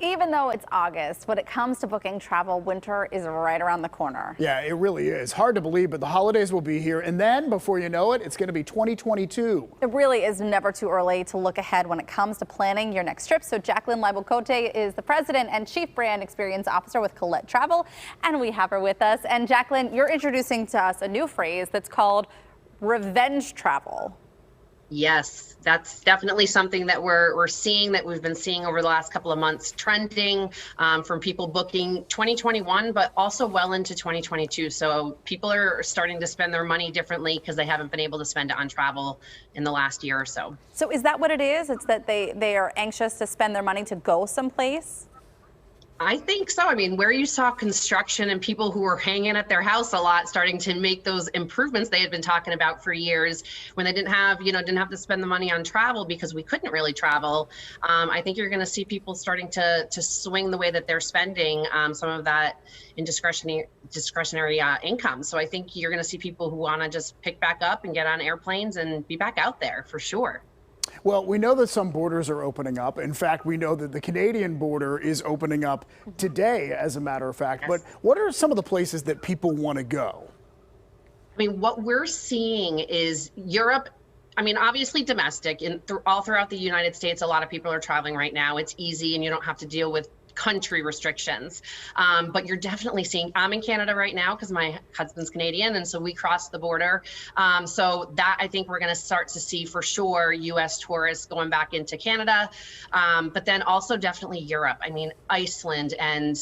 Even though it's August, when it comes to booking travel, winter is right around the corner. Yeah, it really is. Hard to believe, but the holidays will be here. And then, before you know it, it's going to be 2022. It really is never too early to look ahead when it comes to planning your next trip. So Jacklyn Leibl-Cote is the president and chief brand experience officer with Collette Travel, and we have her with us. And Jacklyn, you're introducing to us a new phrase that's called revenge travel. Yes, that's definitely something that we're seeing, that we've been seeing over the last couple of months, trending from people booking 2021, but also well into 2022. So people are starting to spend their money differently because they haven't been able to spend it on travel in the last year or so. So is that what it is? It's that they are anxious to spend their money to go someplace? I think so. I mean, where you saw construction and people who were hanging at their house a lot starting to make those improvements they had been talking about for years, when they didn't have to spend the money on travel because we couldn't really travel. I think you're going to see people starting to swing the way that they're spending some of that in discretionary income. So I think you're going to see people who want to just pick back up and get on airplanes and be back out there for sure. Well, we know that some borders are opening up. In fact, we know that the Canadian border is opening up today, as a matter of fact. Yes. But what are some of the places that people want to go? I mean, what we're seeing is Europe. I mean, obviously domestic, and all throughout the United States, a lot of people are traveling right now. It's easy and you don't have to deal with country restrictions, but you're definitely seeing, I'm in Canada right now because my husband's Canadian, and so we crossed the border. So that, I think we're going to start to see for sure US tourists going back into Canada, but then also definitely Europe. I mean, Iceland and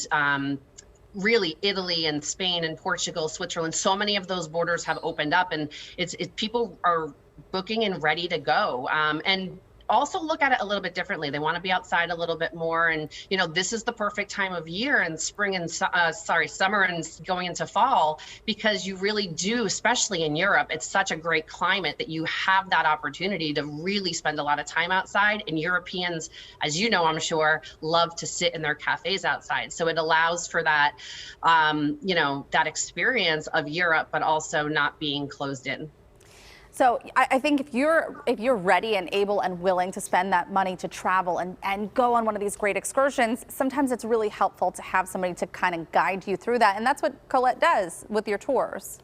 really Italy and Spain and Portugal, Switzerland, so many of those borders have opened up, and people are booking and ready to go. And also look at it a little bit differently. They want to be outside a little bit more, and this is the perfect time of year, and spring and summer and going into fall, because you really do, especially in Europe, it's such a great climate that you have that opportunity to really spend a lot of time outside. And Europeans, as you know, I'm sure, love to sit in their cafes outside. So it allows for that, that experience of Europe, but also not being closed in. So I think if you're ready and able and willing to spend that money to travel and go on one of these great excursions, sometimes it's really helpful to have somebody to kind of guide you through that. And that's what Collette does with your tours.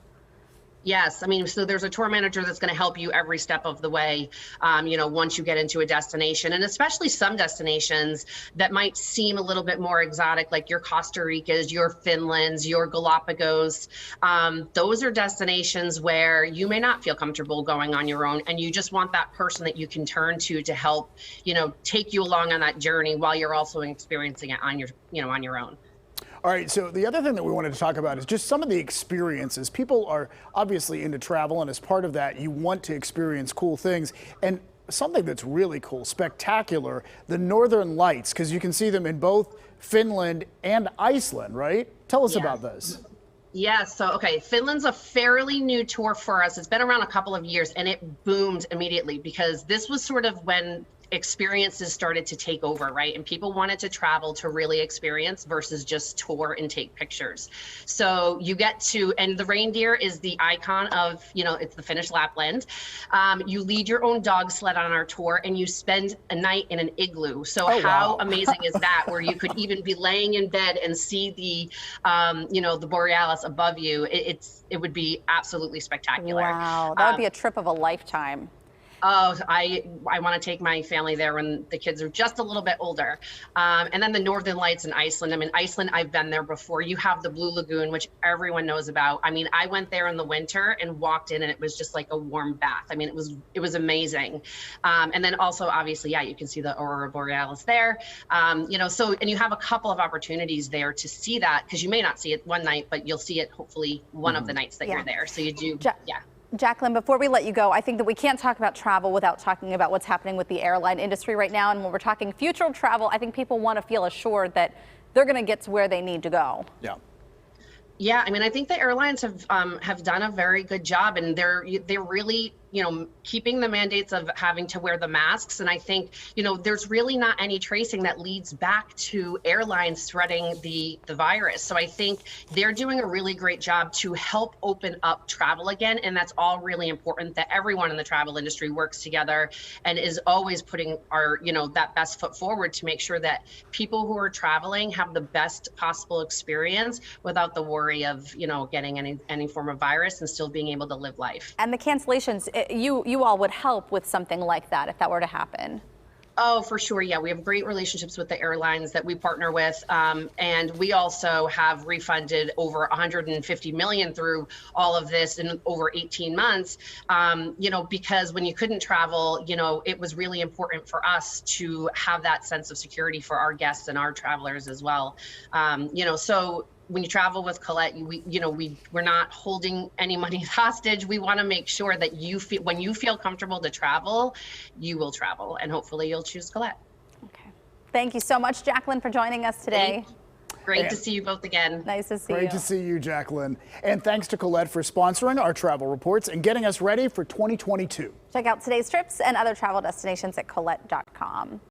Yes, I mean, so there's a tour manager that's going to help you every step of the way, once you get into a destination, and especially some destinations that might seem a little bit more exotic, like your Costa Ricas, your Finlands, your Galapagos. Those are destinations where you may not feel comfortable going on your own, and you just want that person that you can turn to help, take you along on that journey while you're also experiencing it on your own. All right, so the other thing that we wanted to talk about is just some of the experiences. People are obviously into travel, and as part of that, you want to experience cool things. And something that's really cool, spectacular, the Northern Lights, because you can see them in both Finland and Iceland, right? Tell us about this. Yeah, so, okay, Finland's a fairly new tour for us. It's been around a couple of years, and it boomed immediately because this was sort of when experiences started to take over, right? And people wanted to travel to really experience versus just tour and take pictures. So you get to, and the reindeer is the icon of, it's the Finnish Lapland. You lead your own dog sled on our tour, and you spend a night in an igloo. So how amazing is that, where you could even be laying in bed and see the, the borealis above you. It would be absolutely spectacular. Wow, that would be a trip of a lifetime. Oh, I want to take my family there when the kids are just a little bit older. And then the Northern Lights in Iceland. I mean, Iceland, I've been there before. You have the Blue Lagoon, which everyone knows about. I mean, I went there in the winter and walked in, and it was just like a warm bath. I mean, it was amazing. And then also, obviously, yeah, you can see the Aurora Borealis there. And you have a couple of opportunities there to see that, because you may not see it one night, but you'll see it hopefully one of the nights that you're there. So you do, yeah. Jacklyn, before we let you go, I think that we can't talk about travel without talking about what's happening with the airline industry right now. And when we're talking future travel, I think people want to feel assured that they're going to get to where they need to go. Yeah. Yeah, I mean, I think the airlines have done a very good job, and they're really, keeping the mandates of having to wear the masks. And I think, there's really not any tracing that leads back to airlines spreading the virus. So I think they're doing a really great job to help open up travel again. And that's all really important, that everyone in the travel industry works together and is always putting our, that best foot forward to make sure that people who are traveling have the best possible experience without the worry of, getting any form of virus and still being able to live life. And the cancellations, you all would help with something like that if that were to happen. Oh, for sure. Yeah, we have great relationships with the airlines that we partner with. And we also have refunded over 150 million through all of this in over 18 months, because when you couldn't travel, it was really important for us to have that sense of security for our guests and our travelers as well. So when you travel with Collette, we're not holding any money hostage. We want to make sure that when you feel comfortable to travel, you will travel, and hopefully you'll choose Collette. Okay. Thank you so much, Jacklyn, for joining us today. Great to see you both again. Nice to see you. Great to see you, Jacklyn. And thanks to Collette for sponsoring our travel reports and getting us ready for 2022. Check out today's trips and other travel destinations at Collette.com.